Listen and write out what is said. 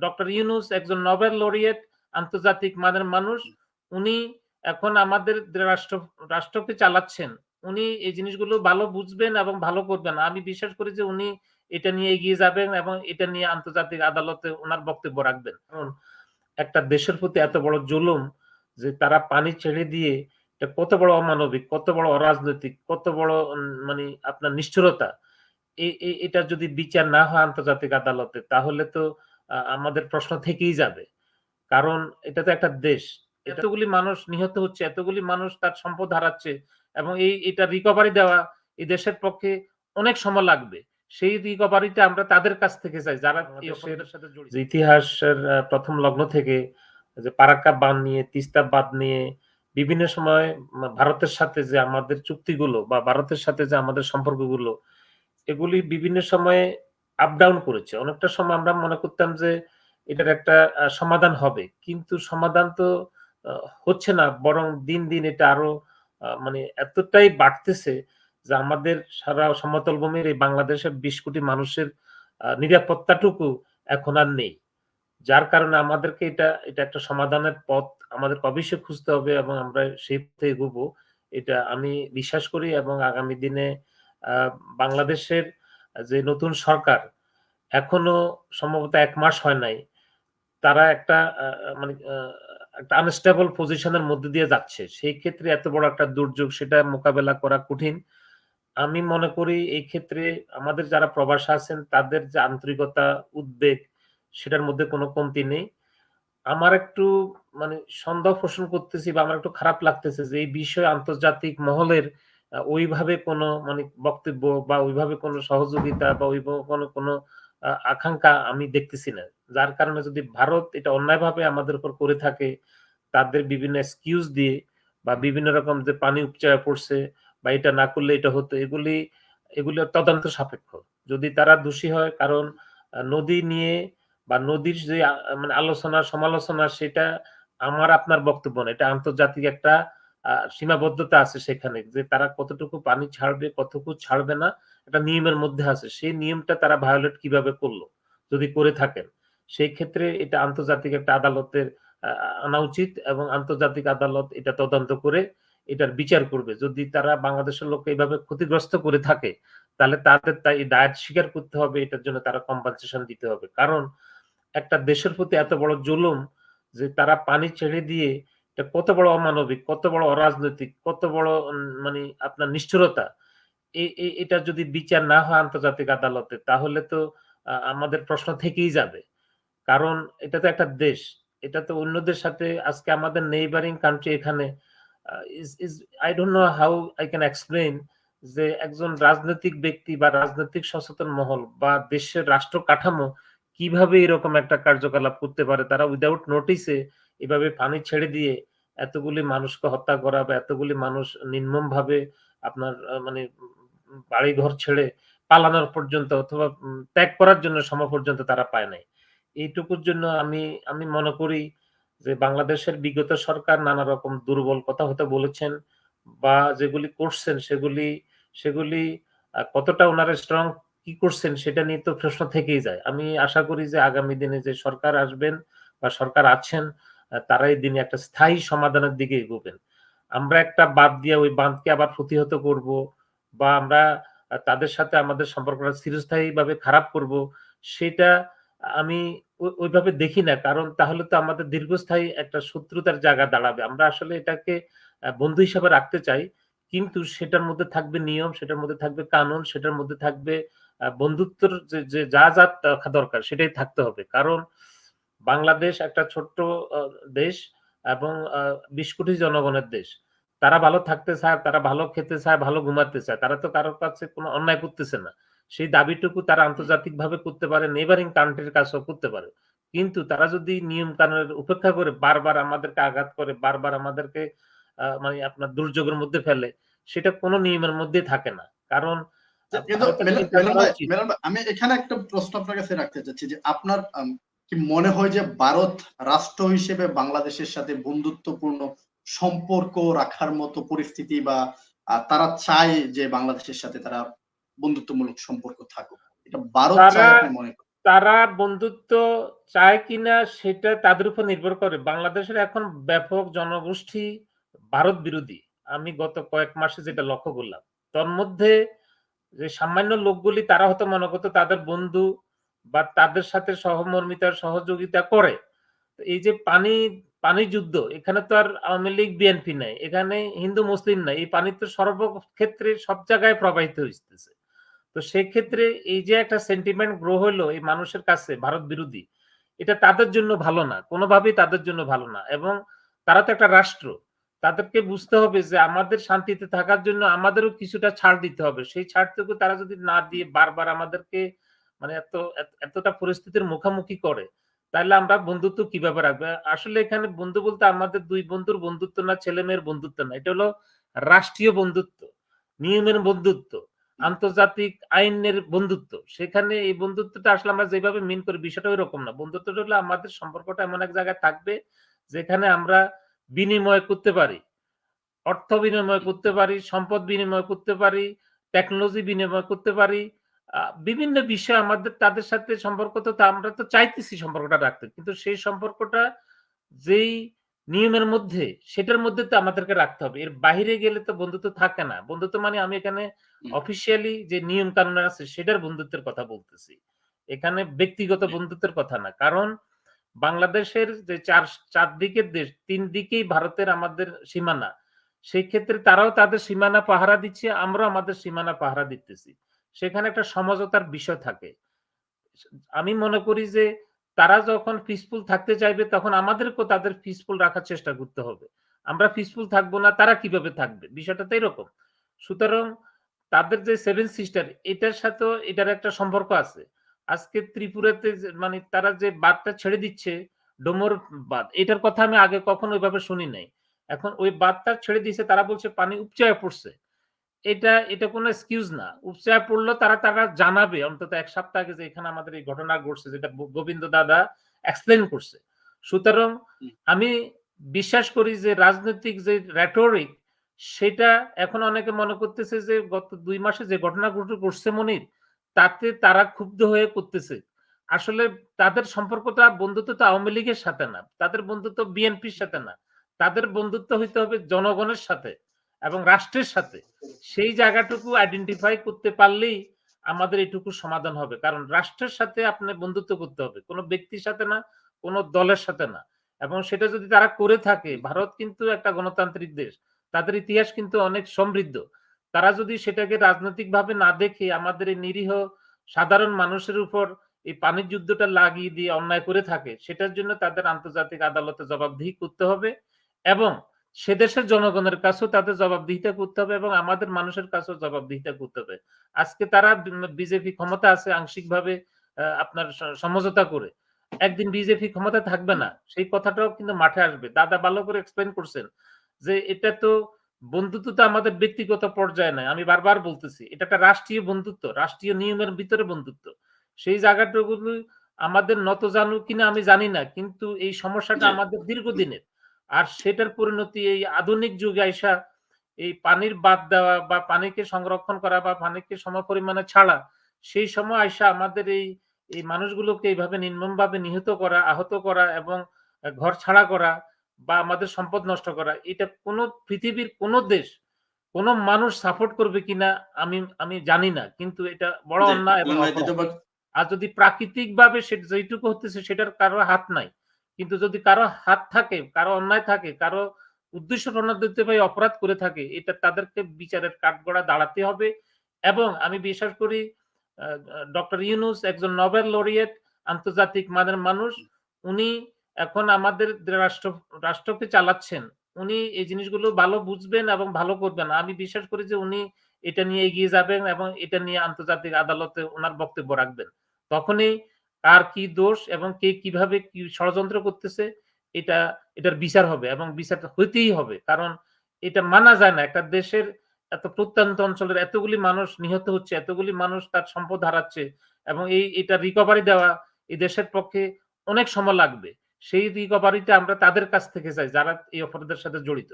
Doctor Yunus একজন Nobel laureate, আন্তর্জাতিক মানের মানুষ। উনি এখন আমাদের রাষ্ট্রকে চালাচ্ছেন। উনি এই জিনিসগুলো ভালো বুঝবেন এবং ভালো করবেন। আমি বিশ্বাস করি যে উনি এটা নিয়ে এগিয়ে যাবেন এবং এটা নিয়ে আন্তর্জাতিক আদালতে উনার বক্তব্য রাখবেন। কারণ একটা দেশের প্রতি এত বড় জুলুম যে তারা পানি ছেড়ে দিয়ে, এটা কত বড় অমানবিক, কত বড় অরাজনৈতিক, কত বড় মানে আপনার নিষ্ঠুরতা। এটা যদি বিচার না হয় আন্তর্জাতিক আদালতে, তাহলে তো আমাদের প্রশ্ন থেকেই যাবে। কারণ এটা তো একটা দেশ। এতগুলি মানুষ নিহত হচ্ছে, এতগুলি মানুষ তার সম্পদ হারাচ্ছে এবং এটা রিকভারি দেওয়া এই দেশের পক্ষে অনেক সময় লাগবে। সেই রিকভারিটা আমরা তাদের কাছ থেকে চাই যারা এই অপরাধের সাথে জড়িত। ইতিহাসের প্রথম লগ্ন থেকে যে ফারাক্কা বাঁধ নিয়ে, তিস্তা বাঁধ নিয়ে বিভিন্ন সময় ভারতের সাথে যে আমাদের চুক্তিগুলো বা ভারতের সাথে যে আমাদের সম্পর্কগুলো, এগুলি বিভিন্ন সময়ে আপ ডাউন করেছে। অনেকটা সময় আমরা মনে করতাম যে এটার একটা সমাধান হবে। কিন্তু সমাধান তো হচ্ছে না, বরং দিন, দিন এটা আরো মানে এতটাই বাড়তেছে যে আমাদের সারা সমতল ভূমির এই বাংলাদেশের ২০ কোটি মানুষের নিরাপত্তাটুকু এখন আর নেই। যার কারণে আমাদেরকে এটা একটা সমাধানের পথ আমাদেরকে অবশ্যই খুঁজতে হবে এবং আমরা সেই পথে এগোবো। এটা আমি বিশ্বাস করি এবং আগামী দিনে আ বাংলাদেশের যে নতুন সরকার, এখনো সম্ভবত ১ মাস হয় নাই। তারা একটা মানে একটা আনস্টেবল পজিশন এর মধ্যে দিয়ে যাচ্ছে। সেই ক্ষেত্রে এত বড় একটা দুর্যোগ, সেটা মোকাবেলা করা কঠিন। আমি মনে করি এই ক্ষেত্রে আমাদের যারা প্রবাসে আছেন তাদের যে আন্তরিকতা, উদ্বেগ, সেটার মধ্যে কোনো কমতি নেই। আমার একটু মানে সন্দেহ পোষণ করতেছি বা আমার একটু খারাপ লাগতেছে যে এই বিষয়ে আন্তর্জাতিক মহলের ওইভাবে কোনো মানে বক্তব্য বা ওইভাবে কোনো সহযোগিতা বা ওইভাবে কোনো আকাঙ্খা আমি দেখতেছি না। যার কারণে যদি ভারত এটা অন্যায়ভাবে আমাদের উপর করে থাকে, তাদের বিভিন্ন এক্সকিউজ দিয়ে বা বিভিন্ন রকম যে পানি উপচে পড়ছে বা এটা না করলে এটা হতো, এগুলো তদন্ত সাপেক্ষ। যদি তারা দোষী হয়, কারণ নদী নিয়ে বা নদীর যে মানে আলোচনা সমালোচনা, সেটা আমার আপনার বক্তব্য না। এটা আন্তর্জাতিক একটা সীমাবদ্ধতা আছে সেখানে যে তারা কতটুকু পানি ছাড়বে, কতটুকু ছাড়বে না, একটা নিয়মের মধ্যে আছে। সেই নিয়মটা তারা ভায়োলেট কিভাবে করলো? যদি করে থাকেন, সেই ক্ষেত্রে এটা আন্তর্জাতিক একটা আদালতের আ আনা উচিত এবং আন্তর্জাতিক আদালত এটা তদন্ত করে এটার বিচার করবে। যদি তারা বাংলাদেশের লোককে এভাবে ক্ষতিগ্রস্ত করে থাকে, তাহলে তাদের তাই দায় স্বীকার করতে হবে, এটার জন্য তারা কম্পেনসেশন দিতে হবে। কারণ একটা দেশের প্রতি এত বড় জুলুম যে তারা পানি ছেড়ে দিয়ে, এটা কত বড় অমানবিক, কত বড় অরাজনৈতিক, কত বড় মানে আপনার নিষ্ঠুরতা। এটা যদি বিচার না হয় আন্তর্জাতিক আদালতে, তাহলে তো আমাদের প্রশ্ন থেকেই যাবে। কারণ এটা তো একটা দেশ। এটা তো অন্যদের সাথে আজকে আমাদের নেইবারিং কান্ট্রি এখানে is is I don't know how I can explain যে একজন রাজনৈতিক ব্যক্তি বা রাজনৈতিক সচেতন মহল বা দেশের রাষ্ট্র কাঠামো কিভাবে এরকম একটা কার্যকলাপ করতে পারে। তারা উইথআউট নোটিসে এভাবে পানি ছেড়ে দিয়ে এতগুলি মানুষকে হত্যা করা বা এতগুলি মানুষ নির্মমভাবে আপনার মানে বাড়িঘর ছেড়ে পালানোর পর্যন্ত অথবা ত্যাগ করার জন্য সময় পর্যন্ত তারা পায় নাই। এইটুকুর জন্য আমি মনে করি যে বাংলাদেশের বিগত সরকার নানা রকম দুর্বল কথা হয়তো বলেছেন বা যেগুলি করছেন সেগুলি কতটা উনারা স্ট্রং কি করছেন সেটা নিয়ে তো প্রশ্ন থেকেই যায়। আমি আশা করি যে আগামী দিনে যে সরকার আসবেন বা সরকার আছেন, তারা এই দিনে একটা স্থায়ী সমাধানের দিকে এগোবেন। আমরা একটা বাঁধ দিয়ে ওই বাঁধকে আবার প্রতিহত করব বা আমরা তাদের সাথে আমাদের সম্পর্কটা চিরস্থায়ীভাবে খারাপ করব, সেটা আমি ওইভাবে দেখি না। কারণ তাহলে তো আমাদের দীর্ঘস্থায়ী একটা শত্রুতার জায়গা দাঁড়াবে। আমরা আসলে এটাকে বন্ধু হিসাবে রাখতে চাই। কিন্তু সেটার মধ্যে থাকবে নিয়ম, সেটার মধ্যে থাকবে কানুন, সেটার মধ্যে থাকবে বন্ধুত্বর যে যা থাকা দরকার সেটাই থাকতে হবে। কারণ বাংলাদেশ একটা ছোট্ট আ দেশ এবং ২০ কোটি জনগণের দেশ। তারা ভালো থাকতে চায়, তারা ভালো খেতে চায়, ভালো ঘুমাতে চায়। তারা তো কারো কাছে কোনো অন্যায় করতেছে না। সেই দাবিটুকু তারা আন্তর্জাতিকভাবে করতে পারে, নেইবারিং কান্ট্রির কাছেও করতে পারে। কিন্তু তারা যদি নিয়ম কানুনের উপেক্ষা করে বারবার আমাদেরকে আঘাত করে, বারবার আমাদেরকে মানে আপনার দুর্যোগের মধ্যে ফেলে, সেটা কোনো নিয়মের মধ্যেই থাকে না। কারণ কিন্তু ভারতের চিন্তা মিলন করা ভাই, উচিত। আমি এখানে একটা প্রশ্ন আপনার কাছে রাখতে চাচ্ছি যে আপনার কি মনে হয় যে ভারত রাষ্ট্র হিসেবে বাংলাদেশের সাথে বন্ধুত্বপূর্ণ সম্পর্ক রাখার মতো পরিস্থিতি বা তারা চায় যে বাংলাদেশের সাথে তারা বন্ধুত্বমূলক সম্পর্ক থাকুক, এটা ভারত তারা চায় আপনি মনে করেন? তারা বন্ধুত্ব চায় কিনা সেটা তাদের উপর নির্ভর করে। বাংলাদেশের এখন ব্যাপক জনগোষ্ঠী ভারত বিরোধী। আমি গত কয়েক মাসে যেটা লক্ষ্য করলাম। তন্মধ্যে যে সামান্য লোকগুলি তারা হয়তো মনে করত তাদের বন্ধু বা তাদের সাথে সহমর্মিতা সহযোগিতা করে। তো এই যে পানি যুদ্ধ এখানে তো আর আওয়ামী লীগ বিএনপি নাই। এখানে হিন্দু মুসলিম নাই। এই পানি তো সর্বক্ষেত্রে সব জায়গায় প্রবাহিত হইতেছে। তো সেক্ষেত্রে এই যে একটা সেন্টিমেন্ট গ্রো হইলো এই মানুষের কাছে ভারত বিরোধী, এটা তাদের জন্য ভালো না। কোনোভাবেই তাদের জন্য ভালো না। এবং তারা তো একটা রাষ্ট্র। তাদেরকে বুঝতে হবে যে আমাদের শান্তিতে থাকার জন্য আমাদেরও কিছুটা ছাড় দিতে হবে। সেই ছাড়টুকু তারা যদি না দিয়ে বারবার আমাদেরকে মানে এতটা পরিস্থিতির মুখামুখি করে, তাহলে আমরা বন্ধুত্ব কিভাবে রাখবো? আসলে এখানে বন্ধু বলতে আমাদের ২ বন্ধুর বন্ধুত্ব না, ছেলে-মেয়ের বন্ধুত্ব না। এটা হলো রাষ্ট্রীয় বন্ধুত্ব, নিয়মের বন্ধুত্ব। আন্তর্জাতিক আইনের বন্ধুত্ব। সেখানে এই বন্ধুত্বটা আসলে আমরা যেভাবে মিন করি বিষয়টা ঐরকম না। বন্ধুত্বটা হলো আমাদের সম্পর্কটা এমন এক জায়গায় থাকবে যেখানে আমরা বিনিময় করতে পারি। অর্থ বিনিময় করতে পারি, সম্পদ বিনিময় করতে পারি, টেকনোলজি বিনিময় করতে পারি। বিভিন্ন বিষয় আমাদের তাদের সাথে সম্পর্ক তো আমরা তো চাইতেছি সম্পর্কটা রাখতে। কিন্তু সেই সম্পর্কটা যেই নিয়মের মধ্যে সেটার মধ্যে তো আমাদেরকে রাখতে হবে। এর বাহিরে গেলে তো বন্ধুত্ব থাকে না। বন্ধুত্ব মানে আমি এখানে অফিসিয়ালি যে নিয়ম কানুন আছে সেটার বন্ধুত্বের কথা বলতেছি। এখানে ব্যক্তিগত বন্ধুত্বের কথা না। কারণ বাংলাদেশের যে চারদিকের দেশ, ৩ দিকেই ভারতের আমাদের সীমানা। সেই ক্ষেত্রে তারাও তাদের সীমানা পাহারা দিচ্ছে, আমরাও আমাদের সীমানা পাহারা দিতেছি। সেখানে একটা সমঝোতার বিষয় থাকে। আমি মনে করি যে তারা যখন পিসফুল থাকতে চাইবে তখন আমাদেরকেও তাদের পিসফুল রাখার চেষ্টা করতে হবে। আমরা পিসফুল থাকবো না, তারা কিভাবে থাকবে? বিষয়টা তো এরকম। সুতরাং তাদের যে 7 সিস্টার এটার সাথেও এটার একটা সম্পর্ক আছে। আজকে ত্রিপুরাতে যে মানে তারা যে বাঁধটা ছেড়ে দিচ্ছে, ডোমর বাঁধ, এটার কথা আমি আগে কখনো ওইভাবে শুনি নাই। এখন ওই বাঁধটা ছেড়ে দিয়েছে তারা বলছে পানি উপচে পড়ছে। এটা কোনো এক্সকিউজ না। উপচায় পড়লেও তারা জানাবে অন্তত ১ সপ্তাহ আগে যে এখানে আমাদের এই ঘটনা ঘটছে যেটা গোবিন্দ দাদা এক্সপ্লেইন করছে। সুতরাং আমি বিশ্বাস করি যে রাজনৈতিক যে rhetoric সেটা এখন অনেকে মনে করতেছে যে গত ২ মাসে যে ঘটনাগুলো ঘটছে মনির, তাতে তারা ক্ষুব্ধ হয়ে করতেছে। আসলে তাদের সম্পর্কটা বন্ধুত্ব তো আওয়ামী লীগের সাথে না। তাদের বন্ধুত্ব বিএনপির সাথে না। তাদের বন্ধুত্ব হইতে হবে জনগণের সাথে এবং রাষ্ট্রের সাথে। সেই জায়গাটুকু আইডেন্টিফাই করতে পারলেই আমাদের এটুকু সমাধান হবে। কারণ রাষ্ট্রের সাথে আপনার বন্ধুত্ব করতে হবে। কোন ব্যক্তির সাথে না, কোন দলের সাথে না। এবং সেটা যদি তারা করে থাকে, ভারত কিন্তু একটা গণতান্ত্রিক দেশ। তাদের ইতিহাস কিন্তু অনেক সমৃদ্ধ। তারা যদি সেটাকে রাজনৈতিকভাবে না দেখে আমাদের এই নিরীহ সাধারণ মানুষের উপর এই পানির যুদ্ধটা লাগিয়ে দিয়ে অন্যায় করে থাকে, সেটার জন্য তাদের আন্তর্জাতিক আদালতে জবাবদিহি করতে হবে এবং সে দেশের জনগণের কাছেও তাদের জবাবদিহিতা করতে হবে এবং আমাদের মানুষের কাছেও জবাবদিহিতা করতে হবে। আজকে তারা বিজেপি ক্ষমতা আছে আংশিকভাবে আপনার সমঝোতা করে। একদিন বিজেপি ক্ষমতায় থাকবে না। সেই কথাটাও কিন্তু মাঠে আসবে। দাদা ভালো করে এক্সপ্লেইন করছেন যে এটা তো বন্ধুত্ব তো আমাদের ব্যক্তিগত পর্যায়ে নয়। আমি বারবার বলতেছি। এটা একটা রাষ্ট্রীয় বন্ধুত্ব, রাষ্ট্রীয় নিয়মের ভিতরে বন্ধুত্ব। সেই জায়গাটুকু আমাদের নতজানু কিনা আমি জানি না। কিন্তু এই সমস্যাটা জি। আমাদের দীর্ঘদিনের। আর সেটার পরিণতি এই আধুনিক যুগে আইসা এই পানির বাঁধ দেওয়া বা পানিকে সংরক্ষণ করা বা পানিকে সমপরিমাণে ছাড়া, সেই সময় আইসা আমাদের এই মানুষগুলোকে এইভাবে নির্মমভাবে নিহত করা, আহত করা এবং ঘর ছাড়া করা বা আমাদের সম্পদ নষ্ট করা, এটা কোন পৃথিবীর কোন দেশ, কোন মানুষ সাপোর্ট করবে কিনা আমি জানি না। কিন্তু এটা বড় জি, অন্যায় এবং মানে অপরাধ। দ্বিতীয়বার আর যদি প্রাকৃতিকভাবে যেইটুকু হতেছে সেটার কারো হাত নাই। কিন্তু যদি কারো হাত থাকে, কারো অন্যায় থাকে, কারো উদ্দেশ্য প্রণোদিতভাবে অপরাধ করে থাকে, এটা তাদেরকে বিচারের কাঠগড়ায় দাঁড়াতে হবে এবং আমি বিশ্বাস করি আ আ ডক্টর ইউনূস একজন নোবেল লরিয়েট, আন্তর্জাতিক মানের মানুষ। উনি এখন আমাদের রাষ্ট্রকে চালাচ্ছেন। উনি এই জিনিসগুলো ভালো বুঝবেন এবং ভালো করবেন। আমি বিশ্বাস করি যে উনি এটা নিয়ে এগিয়ে যাবেন এবং এটা নিয়ে আন্তর্জাতিক আদালতে উনার বক্তব্য রাখবেন। তখনই কার কি দোষ এবং কে কিভাবে কি ষড়যন্ত্র করতেছে এটা এটার বিচার হবে এবং বিচারটা হইতেই হবে। কারণ এটা মানা যায় না। একটা দেশের এত প্রত্যন্ত অঞ্চলের এতগুলি মানুষ নিহত হচ্ছে, এতগুলি মানুষ তার সম্পদ হারাচ্ছে এবং এটা রিকভারি দেওয়া এই দেশের পক্ষে অনেক সময় লাগবে। সেই রিকভারিটা আমরা তাদের কাছ থেকে চাই যারা এই অপরাধের সাথে জড়িত।